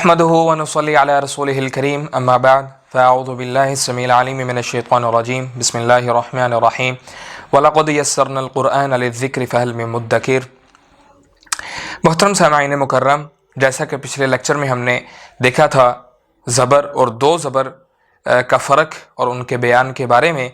नहमदुहु व नुसल्ली अला रसूलिहिल करीम अम्मा बाद फ़अऊज़ु बिल्लाहि अस्समीइल अलीम मिनश शैतानिर रजीम बिस्मिल्लाहिर रहमानिर रहीम व लक़द यस्सरनल क़ुरआन लिज़्ज़िक्रि फ़हल मिन मुद्दकिर। मोहतरम सामाईन मुकर्रम, जैसा कि पिछले लेक्चर में हमने देखा था ज़बर और दो ज़बर का फ़र्क और उनके बयान के बारे में,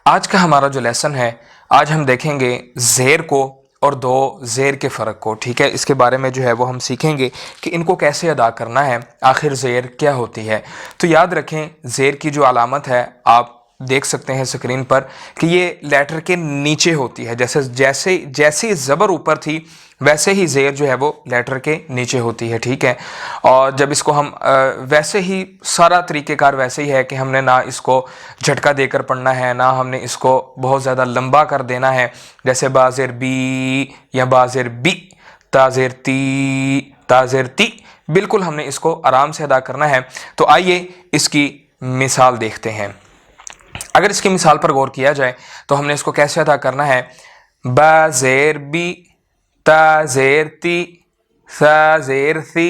आज का हमारा जो लेसन है, आज हम देखेंगे ज़ेर को और दो ज़ेर के फ़र्क को। ठीक है, इसके बारे में जो है वो हम सीखेंगे कि इनको कैसे अदा करना है, आखिर ज़ेर क्या होती है। तो याद रखें, ज़ेर की जो अलामत है आप देख सकते हैं स्क्रीन पर कि ये लेटर के नीचे होती है। जैसे ज़बर ऊपर थी वैसे ही ज़ेर जो है वो लेटर के नीचे होती है। ठीक है, और जब इसको हम वैसे ही सारा तरीक़ेकार वैसे ही है कि हमने ना इसको झटका देकर पढ़ना है, ना हमने इसको बहुत ज़्यादा लंबा कर देना है, जैसे बाज़ेर बी या बाज़ेर बी, ताज़ेर ती, बिल्कुल हमने इसको आराम से अदा करना है। तो आइए इसकी मिसाल देखते हैं। अगर इसकी मिसाल पर गौर किया जाए तो हमने इसको कैसे अदा करना है। बाज़ेर बी, ताज़ेर ती, साज़ेर सी,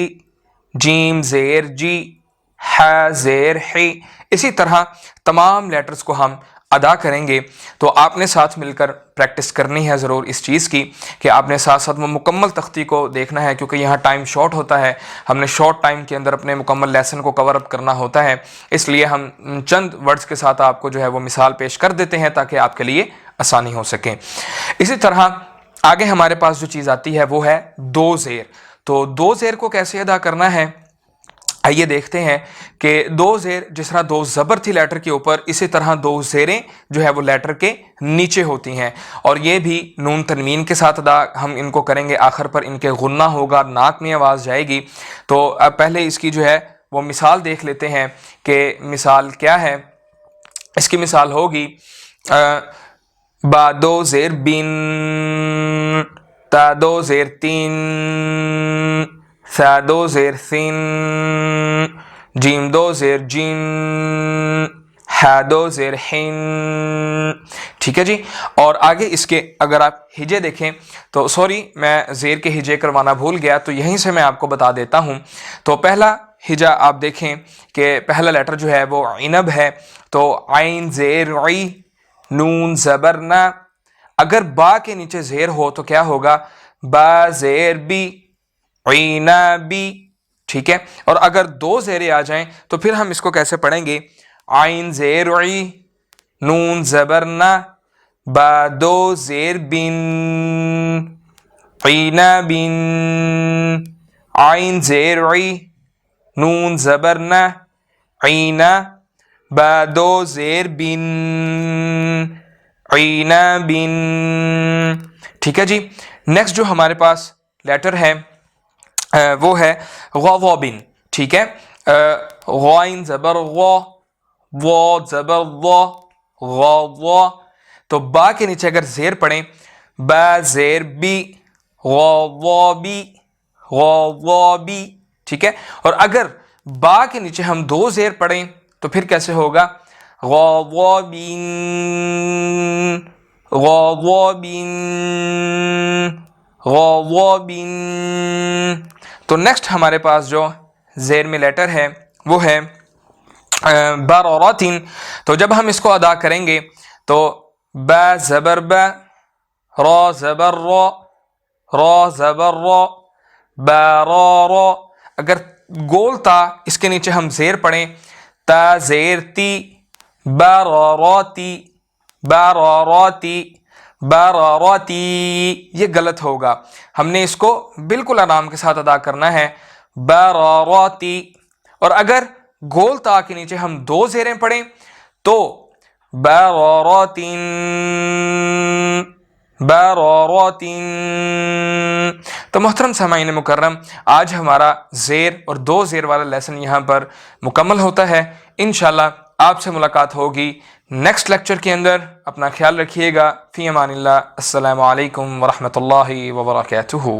जीम ज़ेर जी, हा ज़ेर ही। इसी तरह तमाम लेटर्स को हम अदा करेंगे। तो आपने साथ मिलकर प्रैक्टिस करनी है ज़रूर इस चीज़ की कि आपने साथ साथ वो मुकम्मल तख्ती को देखना है, क्योंकि यहाँ टाइम शॉर्ट होता है, हमने शॉर्ट टाइम के अंदर अपने मुकम्मल लेसन को कवर अप करना होता है। इसलिए हम चंद वर्ड्स के साथ आपको जो है वो मिसाल पेश कर देते हैं ताकि आपके लिए आसानी हो सके। इसी तरह आगे हमारे पास जो चीज़ आती है वो है दो ज़ेर। तो दो ज़ेर को कैसे अदा करना है, आइए देखते हैं कि दो ज़ेर जिस तरह दो ज़बर थी लेटर के ऊपर, इसी तरह दो ज़ेरें जो है वो लेटर के नीचे होती हैं, और ये भी नून तनवीन के साथ अदा हम इनको करेंगे। आखिर पर इनके गुन्ना होगा, नाक में आवाज़ जाएगी। तो अब पहले इसकी जो है वो मिसाल देख लेते हैं कि मिसाल क्या है। इसकी मिसाल होगी बा दो ज़ेर बिन, ता दो ज़ेर तीन, सा दो ज़ेर सिन, जीम दो ज़ेर जिन, हा दो ज़ेर हिन। ठीक है जी। और आगे इसके अगर आप हिजे देखें तो सॉरी, मैं ज़ेर के हिजे करवाना भूल गया, तो यहीं से मैं आपको बता देता हूँ। तो पहला हिजा आप देखें कि पहला लेटर जो है वो इनब है, तो आइन ज़ेर ई, नून ज़बर ना। अगर बा के नीचे ज़ेर हो तो क्या होगा, बा ज़ेर बी, ईना बी। ठीक है, और अगर दो ज़ेरे आ जाएं तो फिर हम इसको कैसे पढ़ेंगे, आइन ज़ेर ई, नून ज़बर ना, बा दो ज़ेर बिन, ईना बिन, आइन ज़ेर ई, नून ज़बर ना, ईना, बा दो ज़ेर बिन, ईना बिन। ठीक है जी। नेक्स्ट जो हमारे पास लेटर है वो है गौ बिन। ठीक है, गौइन ज़बर गौ, वो ज़बर गौ। तो बा के नीचे अगर ज़ेर पढ़ें, बा ज़ेर बी, गौ बी। ठीक है, और अगर बा के नीचे हम दो ज़ेर पढ़ें तो फिर कैसे होगा, गौ बिन। तो नेक्स्ट हमारे पास जो ज़ेर में लेटर है वो है बरौरातिन। तो जब हम इसको अदा करेंगे तो बा ज़बर बा, रा ज़बर रा, रा ज़बर रा, बा रा रा। अगर गोल ता इसके नीचे हम ज़ेर पढ़ें, ता ज़ेर ती, बा रा रा ती, बा रा रा ती, बाराती। ये गलत होगा, हमने इसको बिल्कुल आराम के साथ अदा करना है, बाराती। और अगर गोल ता के नीचे हम दो ज़ेरें पढ़ें तो बारातीन। तो मोहतरम सामाईन मुकर्रम, आज हमारा ज़ेर और दो ज़ेर वाला लेसन यहाँ पर मुकम्मल होता है। इंशाअल्लाह आपसे मुलाकात होगी नेक्स्ट लेक्चर के अंदर। अपना ख्याल रखिएगा। फ़ी अमानिल्लाह। अस्सलामु अलैकुम व रहमतुल्लाहि व बरकातुहू।